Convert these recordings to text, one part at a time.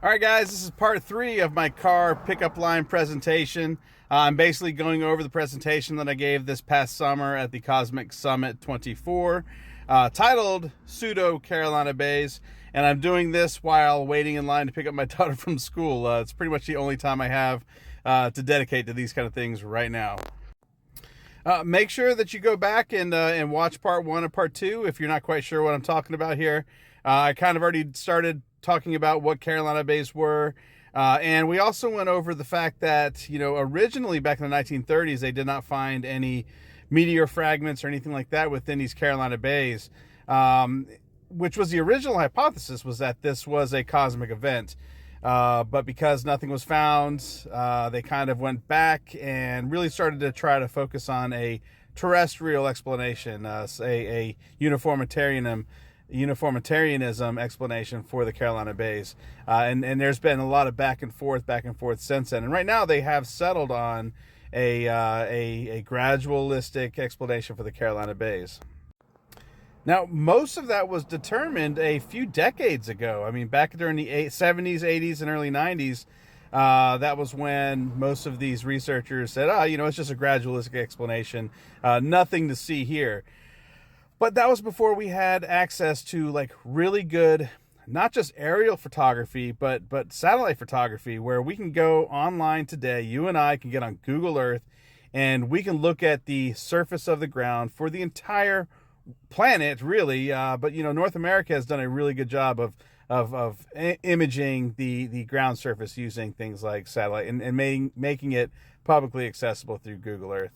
All right, guys, this is part 3 of my car pickup line presentation. I'm basically going over the presentation that I gave this past summer at the Cosmic Summit 24, titled Psuedo-Carolina Bays, and I'm doing this while waiting in line to pick up my daughter from school. It's pretty much the only time I have to dedicate to these kind of things right now. Make sure that you go back and watch part 1 and part 2 if you're not quite sure what I'm talking about here. I kind of already started talking about what Carolina Bays were. And we also went over the fact that, originally back in the 1930s, they did not find any meteor fragments or anything like that within these Carolina Bays, which was the original hypothesis, was that this was a cosmic event. But because nothing was found, they kind of went back and really started to try to focus on a terrestrial explanation, a uniformitarianism explanation for the Carolina Bays. And there's been a lot of back and forth since then. And right now they have settled on a gradualistic explanation for the Carolina Bays. Now, most of that was determined a few decades ago. I mean, back during the 70s, 80s, and early 90s, that was when most of these researchers said, it's just a gradualistic explanation, nothing to see here. But that was before we had access to really good, not just aerial photography, but satellite photography, where we can go online today. You and I can get on Google Earth and we can look at the surface of the ground for the entire planet, really. But North America has done a really good job of imaging the ground surface using things like satellite and making it publicly accessible through Google Earth.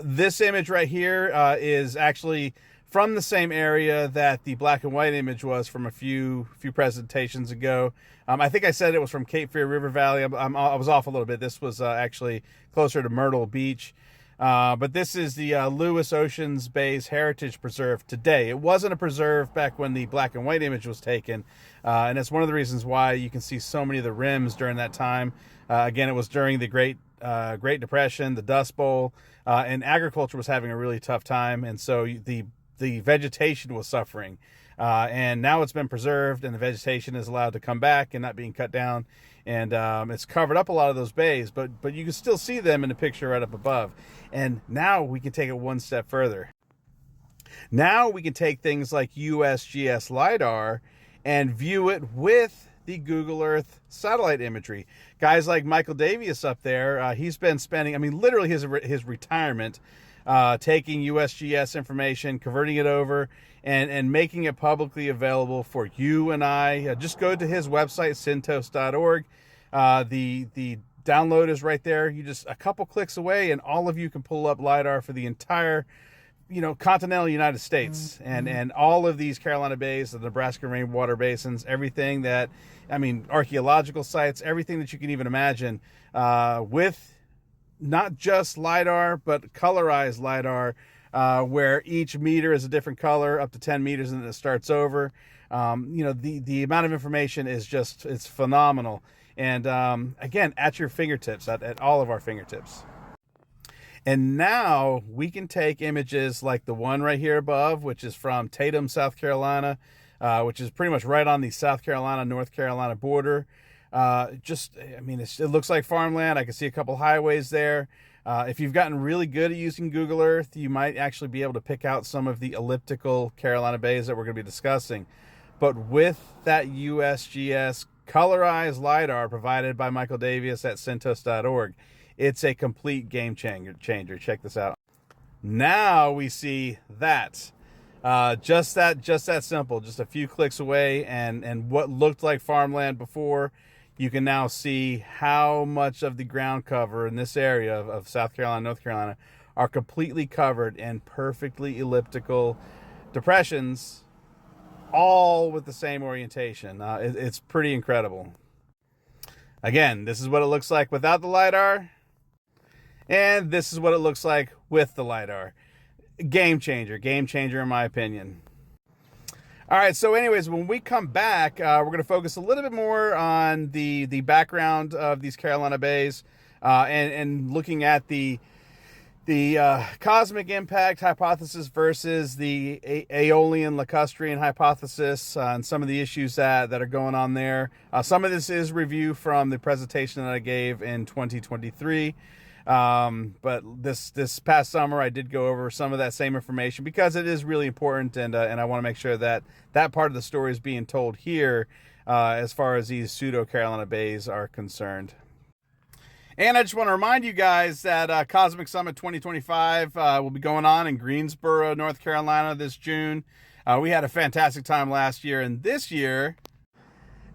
This image right here is actually from the same area that the black and white image was from a few presentations ago. I think I said it was from Cape Fear River Valley. I was off a little bit. This was actually closer to Myrtle Beach. But this is the Lewis Oceans Bays Heritage Preserve today. It wasn't a preserve back when the black and white image was taken. And that's one of the reasons why you can see so many of the rims during that time. Again, it was during the Great Depression, the Dust Bowl, and agriculture was having a really tough time. And so the vegetation was suffering. And now it's been preserved and the vegetation is allowed to come back and not being cut down. And it's covered up a lot of those bays, but you can still see them in the picture right up above. And now we can take it one step further. Now we can take things like USGS LiDAR and view it with the Google Earth satellite imagery. Guys like Michael Davies up there, he's been spending, literally his retirement, taking USGS information, converting it over, and making it publicly available for you and I. Just go to his website, syntos.org. The download is right there. You just a couple clicks away, and all of you can pull up LiDAR for the entire, continental United States, and all of these Carolina Bays, the Nebraska rainwater basins, everything that, archaeological sites, everything that you can even imagine, with not just LiDAR, but colorized LiDAR, where each meter is a different color, up to 10 meters, and then it starts over. The amount of information is it's phenomenal. And again, at your fingertips, at all of our fingertips. And now we can take images like the one right here above, which is from Tatum, South Carolina, which is pretty much right on the South Carolina, North Carolina border. It looks like farmland. I can see a couple highways there. If you've gotten really good at using Google Earth, you might actually be able to pick out some of the elliptical Carolina Bays that we're going to be discussing. But with that USGS colorized LiDAR provided by Michael Davies at syntos.org, it's a complete game changer. Check this out. Now we see that. Just that simple, just a few clicks away, and what looked like farmland before, you can now see how much of the ground cover in this area of South Carolina, North Carolina, are completely covered in perfectly elliptical depressions, all with the same orientation. It's pretty incredible. Again, this is what it looks like without the LiDAR, and this is what it looks like with the LiDAR. Game changer in my opinion. All right, so anyways, when we come back, we're going to focus a little bit more on the background of these Carolina Bays, and looking at the cosmic impact hypothesis versus the Aeolian lacustrine hypothesis, and some of the issues that are going on there. Some of this is review from the presentation that I gave in 2023. But this past summer, I did go over some of that same information because it is really important, and I want to make sure that that part of the story is being told here as far as these Pseudo-Carolina bays are concerned. And I just want to remind you guys that Cosmic Summit 2025 will be going on in Greensboro, North Carolina this June. We had a fantastic time last year, and this year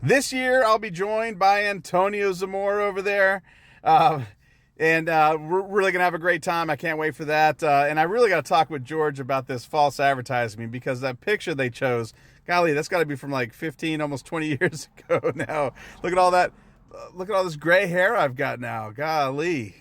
I'll be joined by Antonio Zamora over there. And we're really going to have a great time. I can't wait for that. And I really got to talk with George about this false advertising, because that picture they chose, golly, that's got to be from like 15, almost 20 years ago now. Look at all that. Look at all this gray hair I've got now. Golly.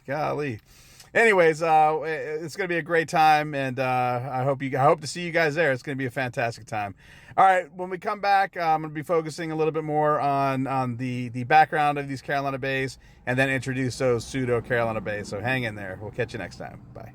Anyways, it's going to be a great time, and I hope to see you guys there. It's going to be a fantastic time. All right, when we come back, I'm going to be focusing a little bit more on the background of these Carolina bays, and then introduce those Pseudo-Carolina bays. So hang in there. We'll catch you next time. Bye.